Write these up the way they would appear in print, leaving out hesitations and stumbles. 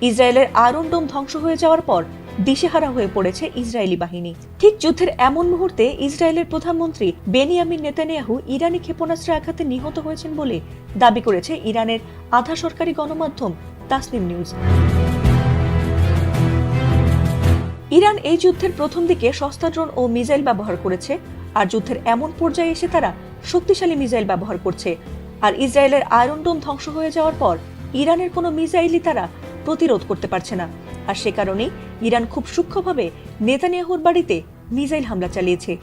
ইসরায়েলের আয়রন ডোম ধ্বংস হয়ে যাওয়ার পর দিশেহারা হয়ে পড়েছে ইসরায়েলি বাহিনী। ঠিক যুদ্ধের এমন মুহূর্তে ইসরায়েলের প্রধানমন্ত্রী বেনিয়ামিন নেতানিয়াহু ইরানি ক্ষেপণাস্ত্রের আঘাতে নিহত হয়েছেন বলে দাবি করেছে ইরানের আধা সরকারি গণমাধ্যম তাসনিম নিউজ। ইরান এই যুদ্ধের প্রথম দিকে সস্তা ড্রোন ও মিসাইল ব্যবহার করেছে, আর যুদ্ধের এমন পর্যায়ে এসে তারা শক্তিশালী মিসাইল ব্যবহার করছে। আর ইসরায়েলের আয়রন ডোম ধ্বংস হয়ে যাওয়ার পর ইরানের কোনো মিসাইলই তারা প্রতিরোধ করতে পারছে না। আর সে কারণেই ইরান খুব সূক্ষ্মভাবে নেতানিয়াহুর বাড়িতে মিসাইল হামলা চালিয়েছে।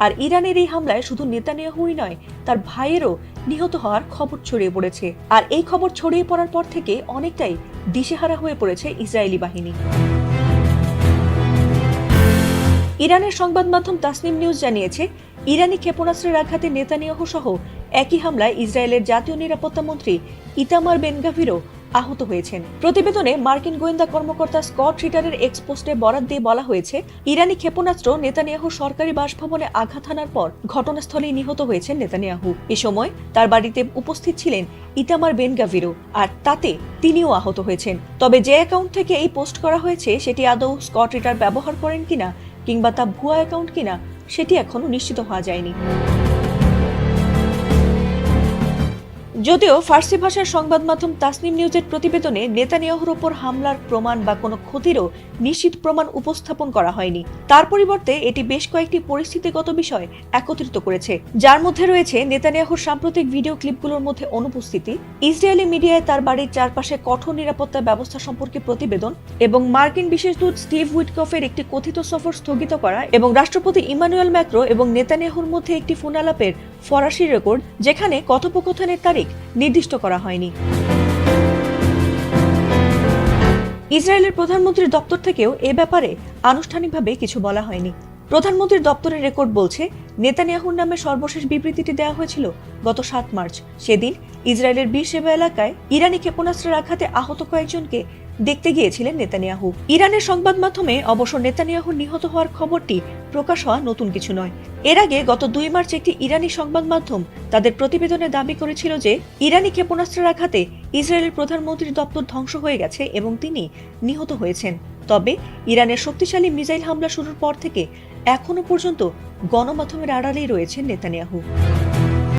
আর ইরানের এই হামলায় শুধু নেতানিয়াহুই নয়, তার ভাইয়েরও নিহত হওয়ার খবর ছড়িয়ে পড়েছে। আর এই খবর ছড়িয়ে পড়ার পর থেকে অনেকটাই দিশেহারা হয়ে পড়েছে ইসরায়েলি বাহিনী। ইরানের সংবাদ মাধ্যম তাসনিম নিউজ জানিয়েছে, ইরানি ক্ষেপণাস্ত্রের আঘাতে নেতানিয়াহু সহ একই হামলায় ইসরায়েলের জাতীয় নিরাপত্তা মন্ত্রী ইতামার বেন-গাভিরও আহত হয়েছেন। প্রতিবেদনে মার্কিন গোয়েন্দা কর্মকর্তা স্কট রিটারের এক্স পোস্টে বরাত দিয়ে বলা হয়েছে, ইরানি ক্ষেপণাস্ত্র নেতানিয়াহু সরকারি বাসভবনে আঘাত হানার পর ঘটনাস্থলেই নিহত হয়েছেন নেতানিয়াহু। এ সময় তার বাড়িতে উপস্থিত ছিলেন ইতামার বেন-গাভিরও, আর তাতে তিনিও আহত হয়েছেন। তবে যে অ্যাকাউন্ট থেকে এই পোস্ট করা হয়েছে সেটি আদৌ স্কট রিটার ব্যবহার করেন কিনা কিংবা তা ভুয়া অ্যাকাউন্ট কিনা সেটি এখনো নিশ্চিত হওয়া যায়নি। যদিও ফার্সি ভাষার সংবাদ মাধ্যম তাসনিম নিউজের প্রতিবেদনে নেতানিয়াহুর ওপর হামলার প্রমাণ বা কোনো ক্ষতিরও নিশ্চিত প্রমাণ উপস্থাপন করা হয়নি, তার পরিবর্তে এটি বেশ কয়েকটি পরিস্থিতিগত বিষয় একত্রিত করেছে, যার মধ্যে রয়েছে নেতানিয়াহুর সাম্প্রতিক ভিডিও ক্লিপগুলোর মধ্যে অনুপস্থিতি, ইসরায়েলি মিডিয়ায় তার বাড়ির চারপাশে কঠোর নিরাপত্তা ব্যবস্থা সম্পর্কে প্রতিবেদন, এবং মার্কিন বিশেষ দূত স্টিভ উইটকফের একটি কথিত সফর স্থগিত করা, এবং রাষ্ট্রপতি ইমানুয়েল ম্যাক্রো এবং নেতানিয়াহুর মধ্যে একটি ফোন আলাপের ফরাসি রেকর্ড যেখানে কথোপকথনের তারিখ নির্দিষ্ট করা হয়নি। ইসরায়েলের প্রধানমন্ত্রীর দপ্তর থেকেও এ ব্যাপারে আনুষ্ঠানিকভাবে কিছু বলা হয়নি। প্রধানমন্ত্রীর দপ্তরের রেকর্ড বলছে, নেতানিয়াহুর নামে সর্বশেষ বিবৃতিটি দেওয়া হয়েছিল গত 7 মার্চ। সেদিন ইসরায়েলের বীরশেবা এলাকায় ইরানি ক্ষেপণাস্ত্রের আঘাতে আহত কয়েকজনকে দেখতে গিয়েছিলেন নেতানিয়াহু। ইরানের সংবাদ মাধ্যমে অবশ্য নেতানিয়াহুর নিহত হওয়ার খবরটি প্রকাশ হওয়া নতুন কিছু নয়। এর আগে গত 2 মার্চ একটি ইরানি সংবাদ মাধ্যম তাদের প্রতিবেদনে দাবি করেছিল যে ইরানি ক্ষেপণাস্ত্রের আঘাতে ইসরায়েলের প্রধানমন্ত্রীর দপ্তর ধ্বংস হয়ে গেছে এবং তিনি নিহত হয়েছেন। তবে ইরানের শক্তিশালী মিসাইল হামলা শুরুর পর থেকে এখনো পর্যন্ত গণমাধ্যমের আড়ালেই রয়েছেন নেতানিয়াহু।